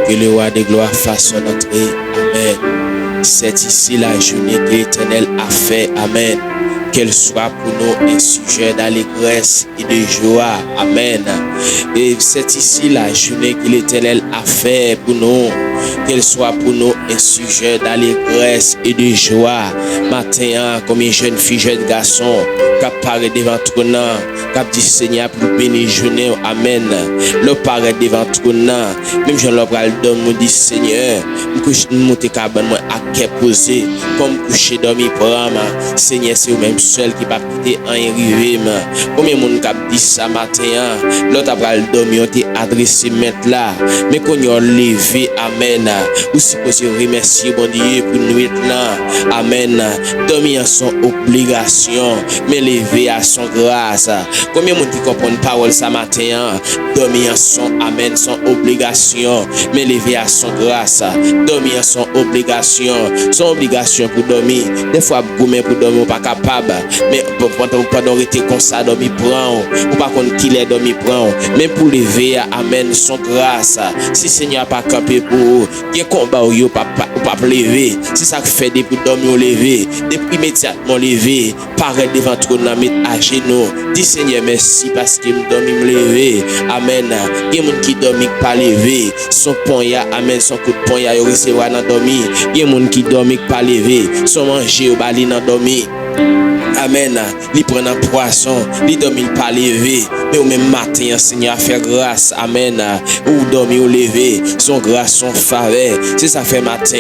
Que le roi de gloire fasse son entrée. Amen. C'est ici la journée que l'Éternel a fait. Amen. Qu'elle soit pour nous un sujet d'allégresse et de joie. Amen. Et c'est ici la journée que l'Éternel a fait pour nous. Qu'elle soit pour nous un sujet d'allégresse et de joie. Matin, comme une jeune fille, jeune garçon, qui apparaît devant trône, qui dit Seigneur pour bénir journée. Amen. Le paraît devant trône. Même je l'ai donné, dit Seigneur, je monte cabane à quai posé, comme coucher dormi pour Seigneur, c'est vous-même seul qui va quitter en arrivé. Combien de monde dit ça matin? L'autre a dormi, on t'a adressé maintenant là. Mais qu'on y a levé, amen. Ou si possible, remercier bon Dieu pour nous là. Amen. Dormir à son obligation, mais lever à son grâce. Combien de monde qui comprend parole ça matin? Dormir à son amen, son obligation, mais lever à son grâce. Dormir à son obligation pour dormir. Des fois, pour dormir, pas capable. Mais pendant rester comme ça, dormir prend. Ou pas qu'on qu'il est dormi prend. Mais pour lever, amen, son grâce. Si Seigneur pas campé pour vous, il y a combat où il pas lever. C'est ça que fait depuis dormir lever. Depuis immédiatement lever. Paraître devant ton nom, mettre à genoux. Dis Seigneur merci parce qu'il me dormi me lever. Amen. Il y a des gens qui dorment pas lever. Son poignard, amen, son coup de poignard, il recevra dans dormir. Il y a des gens qui dorment pas lever. Son manger au bali dans dormir. Amen. Li prend un poisson, li dormi pas levé. Mais au même matin, Seigneur fait grâce. Amen. Ou dormi ou levé, son grâce, son faveur. C'est ça fait matin,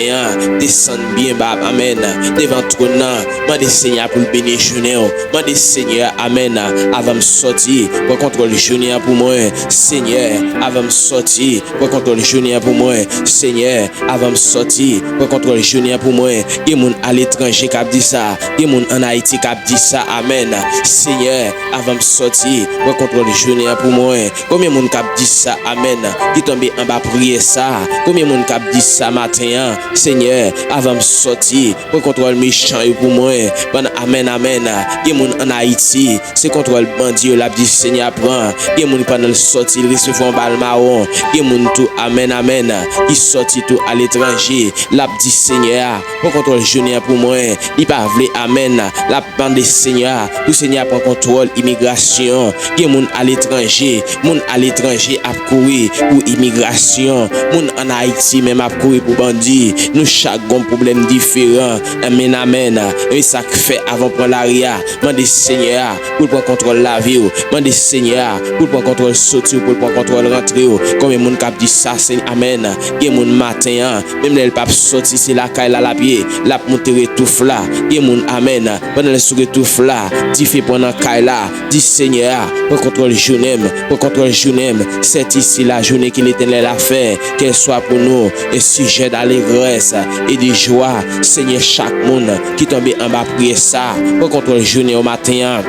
descend bien bab. Amen. Devant trône, demande Seigneur pour le bénir journée. Demande Seigneur, amen. Avant de sortir, pour contrôler journée pour moi. Seigneur, avant de sortir, pour contrôler journée pour moi. Seigneur, avant de sortir, pour contrôler journée pour moi. Il y a des gens à l'étranger qui dit ça. Il y a des gens en Haïti qui dit ça, amen. Seigneur, avant de sortir, pour contrôler journée pour moi. Combien de monde qui dit ça, amen. Qui tombe en bas prier ça. Combien de monde qui dit ça matin, Seigneur, avant de sortir, pour contrôler méchant pour moi. Bon, amen, amen. Il y a des gens en Haïti, c'est contrôle bandit, la dit Seigneur prend. Il y a des gens pendant le sortir, ils recevent un bal marron. Il y a des gens tout, amen, amen. Qui sortit tout à l'étranger, la dit Seigneur, pour contrôler journée pour moi. Il pas vle, amen. La bande Seigneur, le Seigneur prend contrôle immigration. Il y a des gens à l'étranger à courir pour immigration. Moun en Haïti même à courir pour bandit. Nous chaque problème différent. Amen, amen. Et ça fait avant prendre l'aria. Demande Seigneur pour prendre contrôle la vie. Demande Seigneur pour prendre contrôle sortir, pour prendre contrôle rentrer. Combien de monde qui dit ça, c'est amen. Il y a des gens matin, même les papes sorti c'est la caille la pied, la monter tout là. Il y a des gens amen. Pendant le sourire tout là, dit fait pendant caille là, dit Seigneur pour contrôle journée, pour contrôle journée. C'est ici la journée que l'Éternel a fait, qu'elle soit pour nous un sujet d'allégresse et de joie. Seigneur, chaque monde qui tombe en bas prier ça, pour contrôle journée au matin.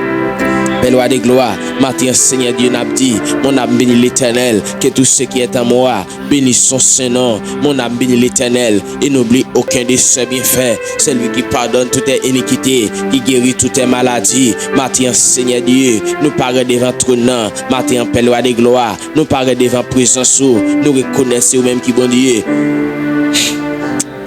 Belle loi de gloire, matin Seigneur Dieu n'a dit, mon âme bénit l'Éternel, que tout ce qui est en moi, bénit son Saint-Nom. Mon âme bénit l'Éternel, et n'oublie aucun de ses bienfaits. C'est lui qui pardonne toutes les iniquités, qui guérit toutes les maladies. Matin Seigneur Dieu, nous paraît devant ton nom. Matin belle loi de gloire, nous paraît devant présence, nous reconnaissons même qui bon Dieu.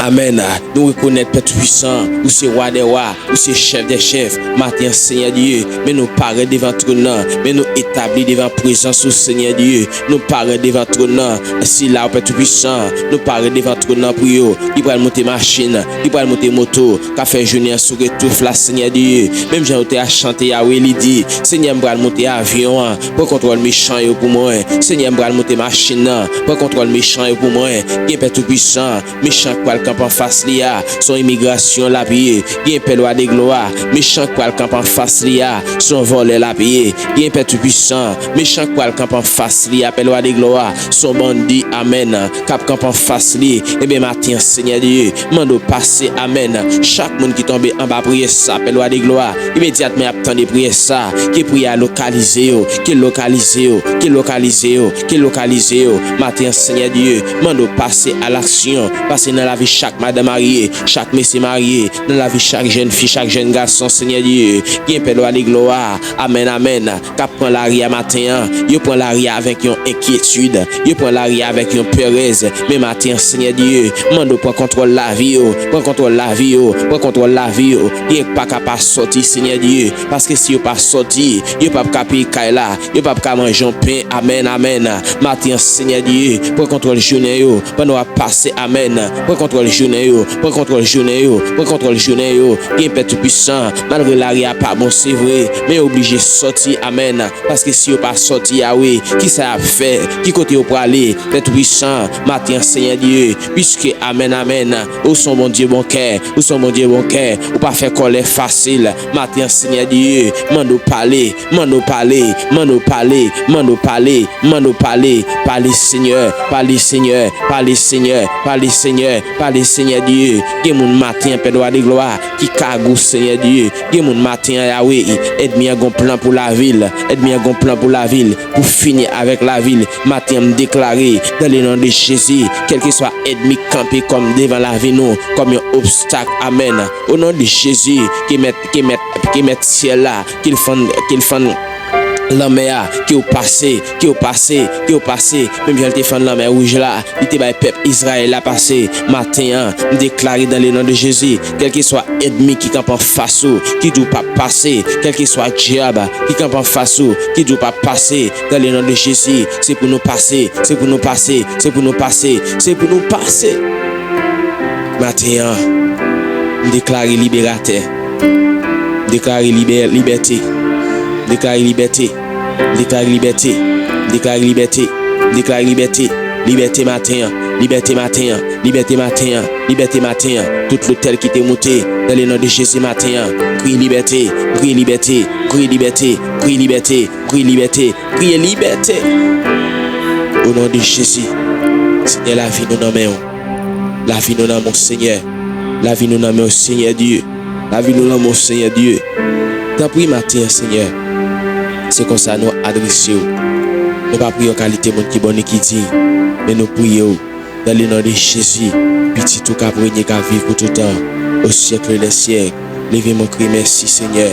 Amen. Nous reconnaissons Père puissant, ou c'est roi des rois, ou c'est chef des chefs. Matin, Seigneur Dieu, mais nous paraît devant ton nom, mais nous établis devant présence au Seigneur Dieu. Nous paraît devant ton nom. Si là, Père puissant, nous paraît devant ton nom pour eux. Il va monter machine, il va monter moto, qu'a fait journée sur tout la Seigneur Dieu. Même j'ai été à chanter à il dit, Seigneur, il va monter avion pour contrôler méchant pour moi. Seigneur, il va monter machine pour contrôler méchant pour moi. Il Père tout puissant, méchant quoi le camp en face lia, son immigration la payer. Il y a loi de gloire, méchant quoi le camp en face lia, son vol la payer. Il y a Père tout puissant, méchant quoi le camp en face lia, loi de gloire, son bandit amen. Cap camp en face li, et bien matin Seigneur Dieu, mando passer amen. Chaque monde qui tombe en bas prier ça, loi de gloire, immédiatement attendre prier ça, qui prie à localiser, qui localiser, qui localiser, qui localiser. Matin Seigneur Dieu, mando passer à l'action, passer dans la vie chaque chaque madame mariée, chaque monsieur marié, dans la vie chaque jeune fille, chaque jeune garçon, Seigneur Dieu, qui est pèle de gloire, amen, amen, qui prend la ria matin, il prend la ria avec une inquiétude, il prend la ria avec une peureuse, mais matin, Seigneur Dieu, mando prend contrôle la vie, prend contrôle la vie, prend contrôle la vie, il pas capable sortir, Seigneur Dieu, parce que si il pas sorti, il pas capable kaila, il pas capable manger un pain, amen, amen, matin, Seigneur Dieu, prend contrôle journée, pendant passer, amen, prend contrôle journée, prend contrôle journée, prend contrôle journée, qui est tout puissant, malgré la ria pas bon, c'est vrai, mais obligé sortir, amen, parce que si il pas sorti, ah oui, qui ça a fait, qui côté au pour aller, tout puissant, matin, Seigneur Dieu, puisque, amen, amen, où sont bon Dieu, bon cœur, où sont bon Dieu, bon cœur, ou pas faire colère facile, matin, Seigneur Dieu, mando parler, mando parler, mando parler, mando parler, mando parler, parler Seigneur, parler Seigneur, parler Seigneur, parler Seigneur, parler Seigneur Dieu, qui mon matin, Père de gloire, qui cagou Seigneur Dieu, qui mon matin, Yahweh, aide-moi à un plan pour la ville, aide-moi à un plan pour la ville, pour finir avec la ville, matin, me déclarer, dans le nom de Jésus, quel que soit ennemi campé comme devant la vie, nous, comme un obstacle, amen, au nom de Jésus, qui met ciel là, qu'il font la mer qui est passé, même j'ai fait la mer rouge là, il était le peuple Israël a passé, matin, déclaré dans le nom de Jésus, quel que soit ennemi qui campe en face, qui ne doit pas passer, quel que soit diable qui campe en face, qui ne doit pas passer, dans le nom de Jésus, c'est pour nous passer, c'est pour nous passer, c'est pour nous passer, c'est pour nous passer. Matin, déclaré libérateur, déclaré liberté. Déclare liberté, déclare liberté, déclare liberté, déclare liberté, liberté matin, liberté matin, liberté matin, liberté matin, tout l'hôtel qui t'est monté dans le nom de Jésus matin, crie liberté, crie liberté, crie liberté, crie liberté, crie liberté, crie liberté. Au nom de Jésus, Seigneur, la vie nous nomme, la vie nous nomme, Seigneur, la vie nous nomme, Seigneur Dieu, la vie nous nomme, Seigneur Dieu. T'as pris matin, Seigneur. C'est comme ça nous adressons. Nous pas prions en qualité monde qui bonne qui dit, mais nous prions dans le nom de Jésus, petit tout cap régner qu'à vivre pour tout temps, au siècle des siècles. Levez mon cri, merci Seigneur.